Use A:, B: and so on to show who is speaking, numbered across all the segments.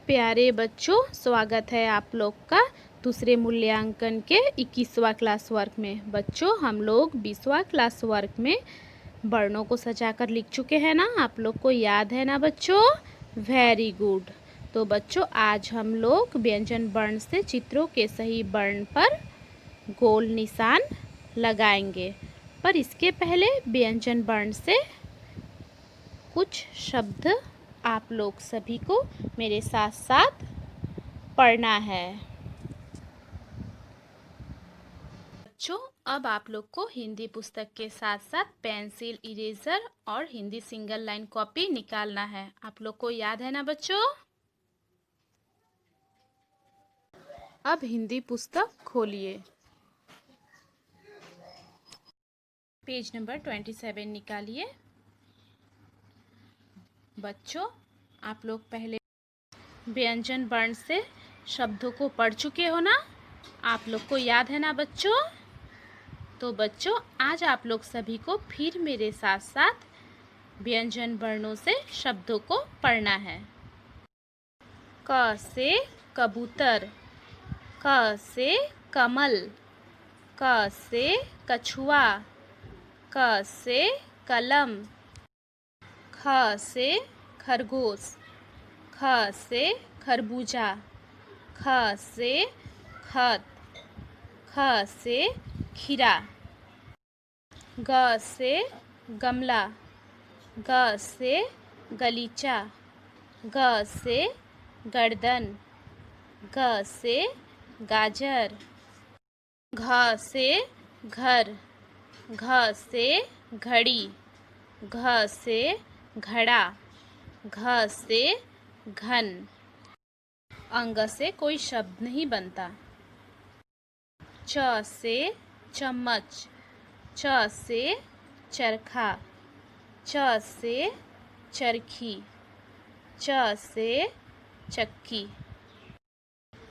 A: प्यारे बच्चों, स्वागत है आप लोग का दूसरे मूल्यांकन के 21वां क्लास वर्क में। बच्चों, हम लोग 20वां क्लास वर्क में वर्णों को सजाकर लिख चुके हैं ना। आप लोग को याद है ना बच्चों? Very good. तो बच्चों, आज हम लोग व्यंजन वर्ण से चित्रों के सही वर्ण पर गोल निशान लगाएंगे। पर इसके पहले व्यंजन वर्ण से कुछ शब्द आप लोग सभी को मेरे साथ साथ पढ़ना है। बच्चों, अब आप लोग को हिंदी पुस्तक के साथ साथ पेंसिल, इरेजर और हिंदी सिंगल लाइन कॉपी निकालना है। आप लोग को याद है ना बच्चों? अब हिंदी पुस्तक खोलिए। पेज नंबर 27 निकालिए। बच्चों, आप लोग पहले व्यंजन वर्ण से शब्दों को पढ़ चुके हो ना? आप लोग को याद है ना बच्चों? तो बच्चों, आज आप लोग सभी को फिर मेरे साथ साथ व्यंजन वर्णों से शब्दों को पढ़ना है। क से कबूतर, क से कमल, क से कछुआ, क से कलम, ख से खरगोश, ख से खरबूजा, ख से खत, ख से खीरा, ग से गमला, ग से गलीचा, ग से गर्दन, ग से गाजर, घ से घर, घ से घड़ी, घ से घड़ा, घ से घन। अंग से कोई शब्द नहीं बनता। च से चम्मच, च से चरखा, च से चरखी, च से चक्की,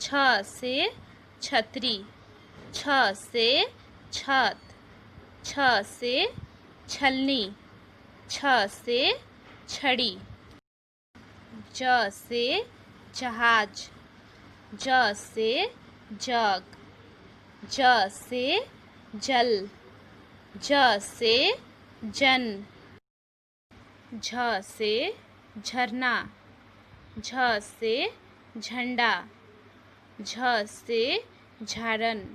A: छ से छतरी, छ से छत, छ से छलनी, छ से छड़ी, ज से जहाज, ज से जग, ज से जल, ज से जन, झ से झरना, झ से झंडा, झ से झाड़न,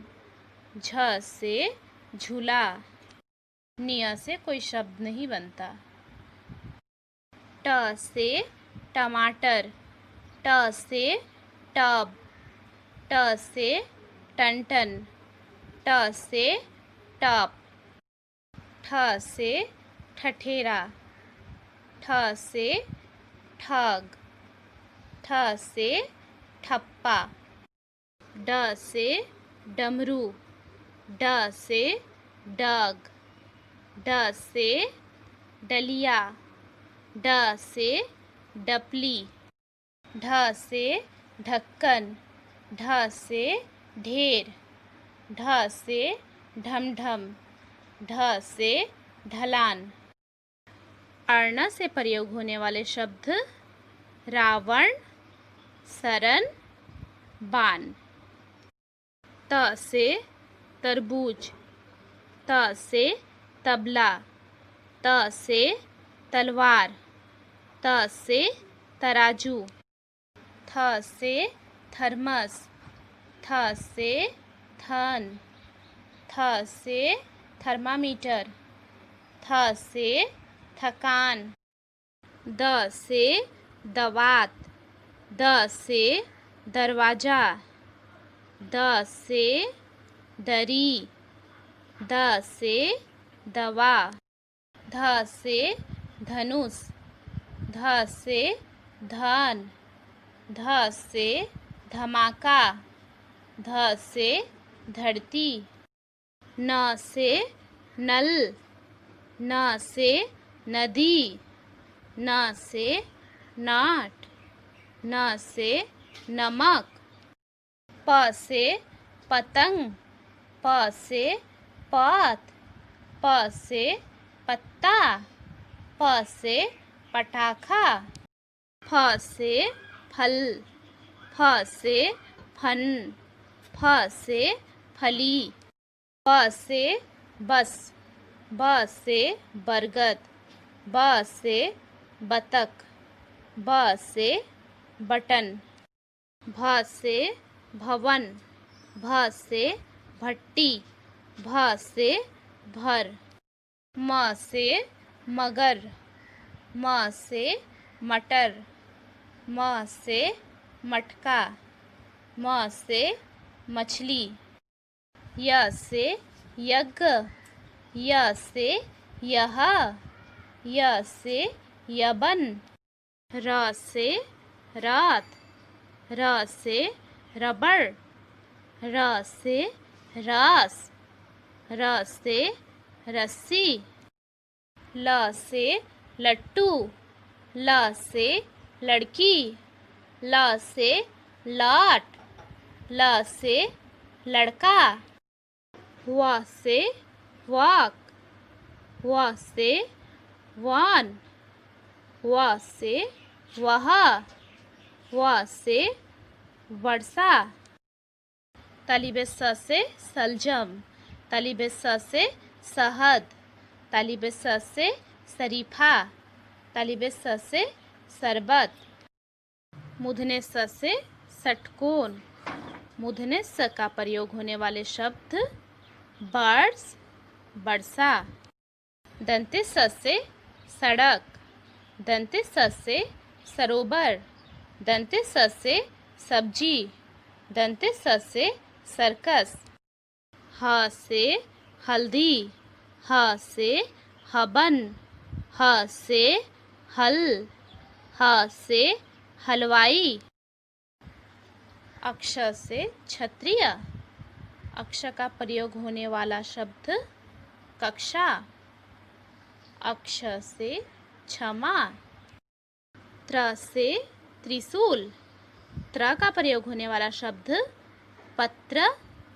A: झ से झूला। निय से कोई शब्द नहीं बनता। ट से टमाटर, ट से टब, ट से टनटन, ट से टप, ठ से ठठेरा, ठ से ठग, ठ से ठप्पा, ड से डमरू, ड से डग, ड से डलिया, ड से डपली, ढ से ढक्कन, ढ से ढेर, ढ से ढमढम, ढ से ढलान। अर्ण से प्रयोग होने वाले शब्द रावण, सरन, बाण। त से तरबूज, त से तबला, त से तलवार, त से तराजू, थ से थर्मस, थ से थन, थ से थर्मामीटर, थ से थकान, द से दवात, द से दरवाजा, द से दरी, द से दवा, ध से धनुष, ध से धन, ध से धमाका, ध से धरती, न से नल, न से नदी, न से नाट, न से नमक, प से पतंग, प से पत, प से पत्ता, प से पटाखा, फ से फल, ह से फन, फ से फली, ब से बस, ब से बरगद, ब से बतख, ब से बटन, भ से भवन, भ से भट्टी, भ से भर, म से मगर, म से मटर, म से मटका, म से मछली, य से यज्ञ, य से यह, य से यबन, र से रात, र से रबड़, र से रास, र से रस्सी, ल से लट्टू, ल से लड़की, ल से लाट, ल से लड़का, व से वाक, व से वान, व से वह, व से वर्षा, तालिबे स से सलजम, तालिबे स से शहद, तालिबे स से शरीफा, तालिबे स से शरबत, मूर्धन्य स से षटकोण, मूर्धन्य स का प्रयोग होने वाले शब्द बर्ड्स, वर्षा, दंते स से सड़क, दंते स से सरोवर, दंते स से सब्जी, दंते स से सर्कस, ह से हल्दी, ह से हवन, ह से हल, ह से हलवाई, अक्ष से क्षत्रिय, अक्ष का प्रयोग होने वाला शब्द कक्षा, अक्ष से क्षमा, त्र से त्रिशूल, त्र का प्रयोग होने वाला शब्द पत्र,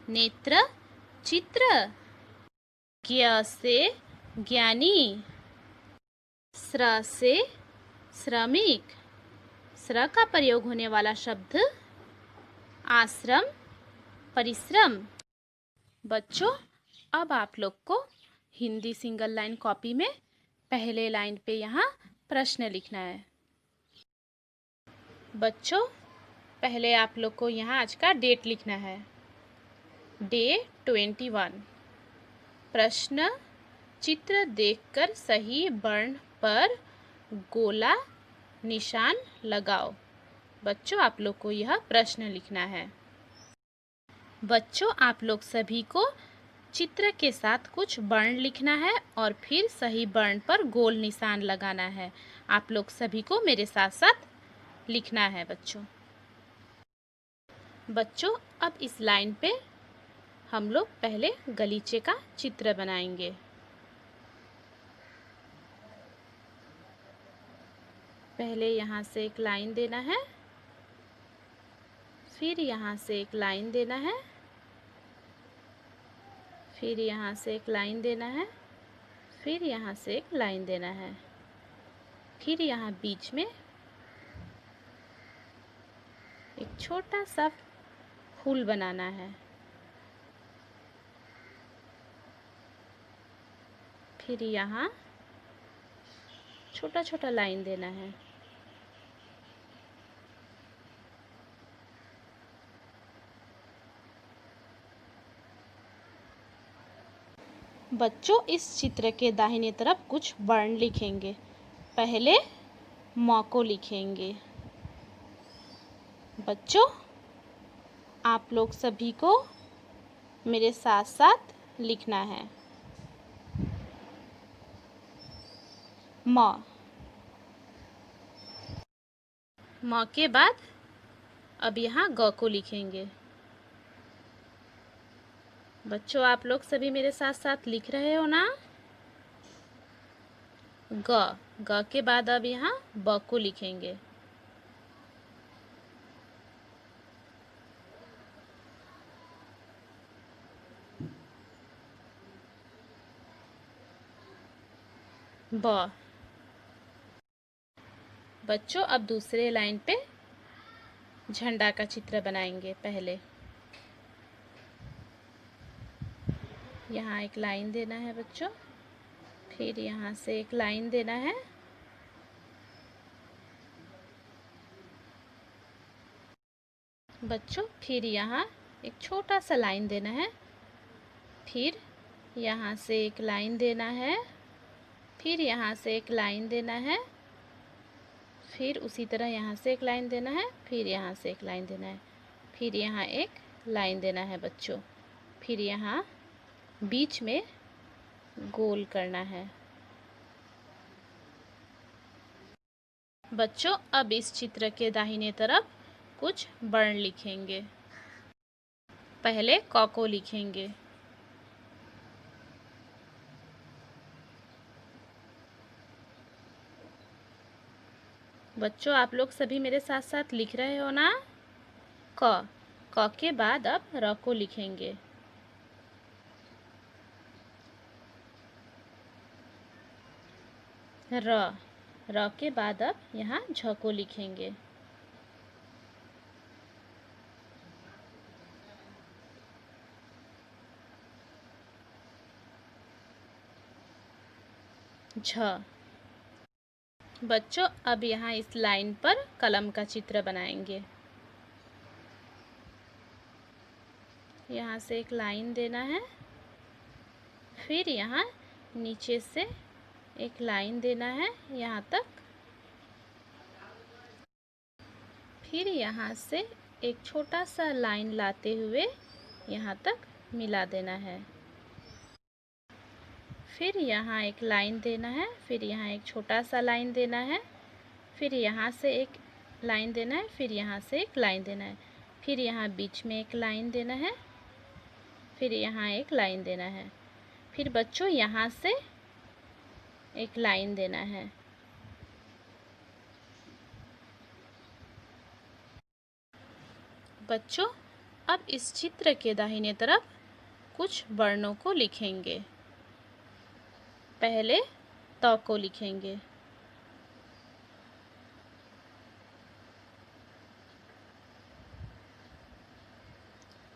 A: नेत्र, चित्र, ज्ञ से ज्ञानी, स्र से श्रमिक, स्र का प्रयोग होने वाला शब्द आश्रम, परिश्रम। बच्चों, अब आप लोग को हिंदी सिंगल लाइन कॉपी में पहले लाइन पे यहाँ प्रश्न लिखना है। बच्चों, पहले आप लोग को यहाँ आज का डेट लिखना है, डे 21। प्रश्न, चित्र देखकर सही वर्ण पर गोला निशान लगाओ। बच्चों, आप लोग को यह प्रश्न लिखना है। बच्चों, आप लोग सभी को चित्र के साथ कुछ वर्ण लिखना है और फिर सही वर्ण पर गोल निशान लगाना है। आप लोग सभी को मेरे साथ साथ लिखना है। बच्चों, अब इस लाइन पे हम लोग पहले गलीचे का चित्र बनाएंगे। पहले यहाँ से एक लाइन देना है, फिर यहाँ से एक लाइन देना है, फिर यहाँ से एक लाइन देना है, फिर यहाँ से एक लाइन देना है, फिर यहाँ बीच में एक छोटा सा फूल बनाना है, फिर यहाँ छोटा छोटा लाइन देना है। बच्चों, इस चित्र के दाहिने तरफ कुछ वर्ण लिखेंगे। पहले म को लिखेंगे। बच्चों, आप लोग सभी को मेरे साथ साथ लिखना है। म के बाद अब यहाँ ग को लिखेंगे। बच्चों, आप लोग सभी मेरे साथ साथ लिख रहे हो ना? ग के बाद अब यहाँ ब को लिखेंगे। बच्चों, अब दूसरे लाइन पे झंडा का चित्र बनाएंगे। पहले यहाँ एक लाइन देना है बच्चों, फिर यहाँ से एक लाइन देना है, बच्चों फिर यहाँ एक छोटा सा लाइन देना है, फिर यहाँ से एक लाइन देना है, फिर यहाँ से एक लाइन देना है, फिर उसी तरह यहाँ से एक लाइन देना है, फिर यहाँ से एक लाइन देना है, फिर यहाँ एक लाइन देना है बच्चों, फिर यहाँ बीच में गोल करना है। बच्चों अब इस चित्र के दाहिने तरफ कुछ वर्ण लिखेंगे। पहले क को लिखेंगे, बच्चों आप लोग सभी मेरे साथ साथ लिख रहे हो ना। क के बाद अब र को लिखेंगे, र के बाद अब यहाँ झ को लिखेंगे, झ। बच्चों अब यहाँ इस लाइन पर कलम का चित्र बनाएंगे। यहाँ से एक लाइन देना है, फिर यहाँ नीचे से एक लाइन देना है यहाँ तक, फिर यहाँ से एक छोटा सा लाइन लाते हुए यहाँ तक मिला देना है, फिर यहाँ एक लाइन देना है, फिर यहाँ एक छोटा सा लाइन देना है, फिर यहाँ से एक लाइन देना है, फिर यहाँ से एक लाइन देना है, फिर यहाँ बीच में एक लाइन देना है, फिर यहाँ एक लाइन देना है, फिर बच्चों यहाँ से एक लाइन देना है। बच्चों अब इस चित्र के दाहिने तरफ कुछ वर्णों को लिखेंगे। पहले त को लिखेंगे,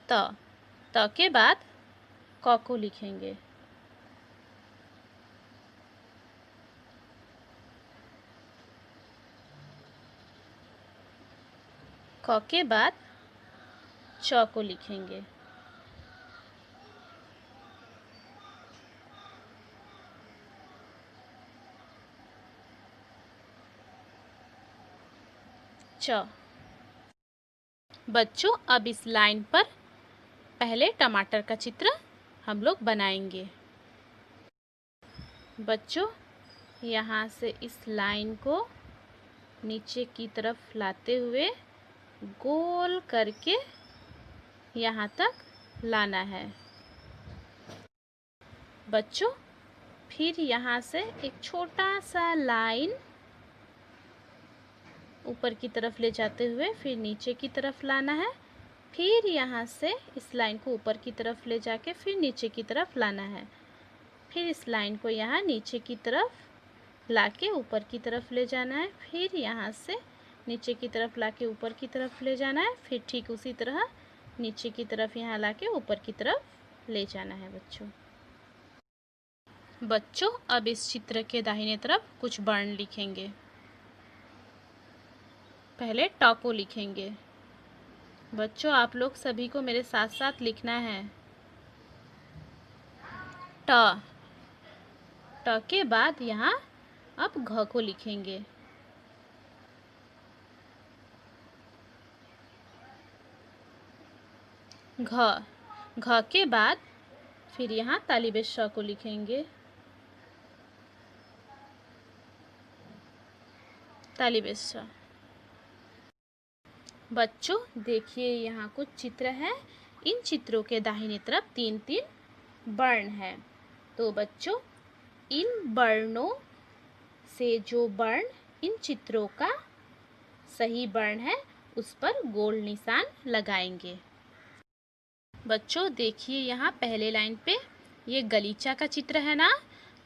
A: त के बाद क को लिखेंगे, क के बाद च को लिखेंगे, च। बच्चों अब इस लाइन पर पहले टमाटर का चित्र हम लोग बनाएंगे। बच्चों यहाँ से इस लाइन को नीचे की तरफ लाते हुए गोल करके यहाँ तक लाना है। बच्चों फिर यहाँ से एक छोटा सा लाइन ऊपर की तरफ ले जाते हुए फिर नीचे की तरफ लाना है, फिर यहाँ से इस लाइन को ऊपर की तरफ ले जाके फिर नीचे की तरफ लाना है, फिर इस लाइन को यहाँ नीचे की तरफ लाके ऊपर की तरफ ले जाना है, फिर यहाँ से नीचे की तरफ लाके ऊपर की तरफ ले जाना है, फिर ठीक उसी तरह नीचे की तरफ यहाँ लाके ऊपर की तरफ ले जाना है। बच्चों अब इस चित्र के दाहिने तरफ कुछ वर्ण लिखेंगे। पहले ट को लिखेंगे। बच्चों आप लोग सभी को मेरे साथ साथ लिखना है। ट के बाद यहाँ अब घ को लिखेंगे, घ के बाद फिर यहाँ तालिबे श को लिखेंगे, तालिबे श। बच्चों देखिए यहाँ कुछ चित्र हैं, इन चित्रों के दाहिने तरफ 3-3 वर्ण हैं। तो बच्चों इन वर्णों से जो वर्ण इन चित्रों का सही वर्ण है उस पर गोल निशान लगाएंगे। बच्चों देखिए यहाँ पहले लाइन पे ये गलीचा का चित्र है ना,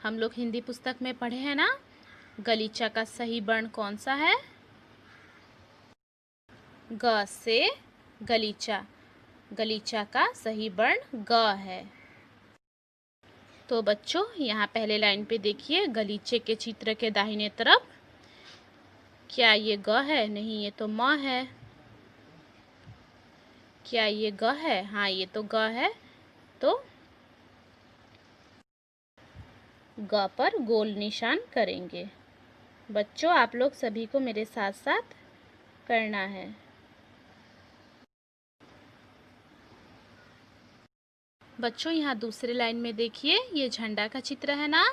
A: हम लोग हिंदी पुस्तक में पढ़े हैं ना। गलीचा का सही वर्ण कौन सा है? ग से गलीचा, गलीचा का सही वर्ण ग है। तो बच्चों यहाँ पहले लाइन पे देखिए, गलीचे के चित्र के दाहिने तरफ क्या ये ग है? नहीं, ये तो म है। क्या ये ग है? हाँ, ये तो ग है। तो ग पर गोल निशान करेंगे। बच्चों आप लोग सभी को मेरे साथ साथ करना है। बच्चों यहाँ दूसरे लाइन में देखिए, ये झंडा का चित्र है ना।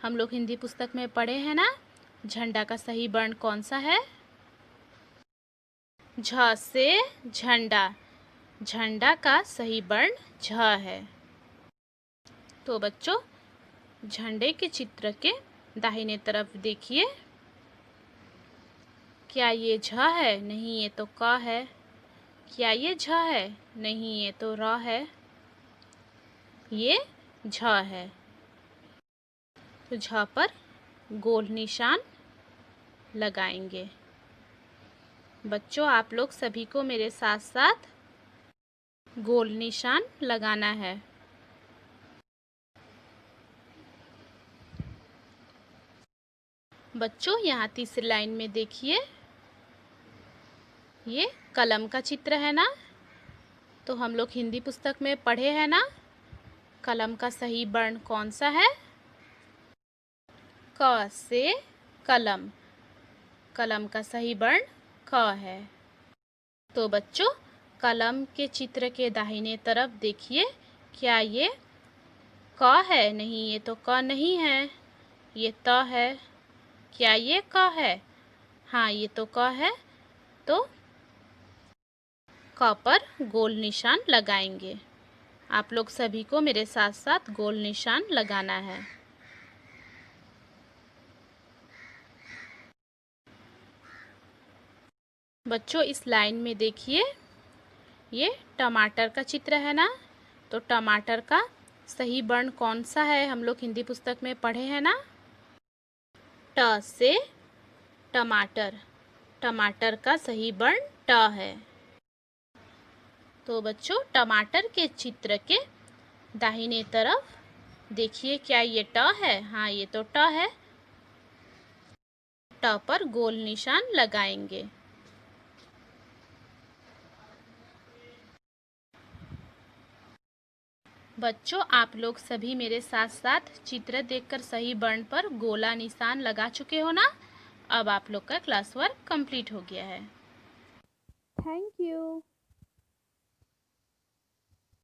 A: हम लोग हिंदी पुस्तक में पढ़े हैं ना, झंडा का सही वर्ण कौन सा है? झ से झंडा, झंडा का सही वर्ण झ है। तो बच्चों झंडे के चित्र के दाहिने तरफ देखिए, क्या ये झ है? नहीं, ये तो क है। क्या ये झ है? नहीं, ये तो र है। ये झ है। तो झ पर गोल निशान लगाएंगे। बच्चों आप लोग सभी को मेरे साथ साथ गोल निशान लगाना है। बच्चों यहाँ तीसरी लाइन में देखिए, ये कलम का चित्र है ना। तो हम लोग हिंदी पुस्तक में पढ़े हैं ना, कलम का सही वर्ण कौन सा है? क से कलम, कलम का सही वर्ण क है। तो बच्चों कलम के चित्र के दाहिने तरफ देखिए, क्या ये क है? नहीं, ये तो क नहीं है। ये त है। क्या ये क है? हाँ, ये तो क है। तो क पर गोल निशान लगाएंगे। आप लोग सभी को मेरे साथ साथ गोल निशान लगाना है। बच्चों इस लाइन में देखिए, ये टमाटर का चित्र है ना। तो टमाटर का सही वर्ण कौन सा है? हम लोग हिंदी पुस्तक में पढ़े हैं ना, ट से टमाटर, टमाटर का सही वर्ण ट है। तो बच्चों टमाटर के चित्र के दाहिने तरफ देखिए, क्या ये ट है? हाँ, ये तो ट है। ट पर गोल निशान लगाएंगे। बच्चों आप लोग सभी मेरे साथ साथ चित्र देखकर सही वर्ण पर गोला निशान लगा चुके हो ना। अब आप लोग का क्लास वर्क कंप्लीट हो गया है। Thank you.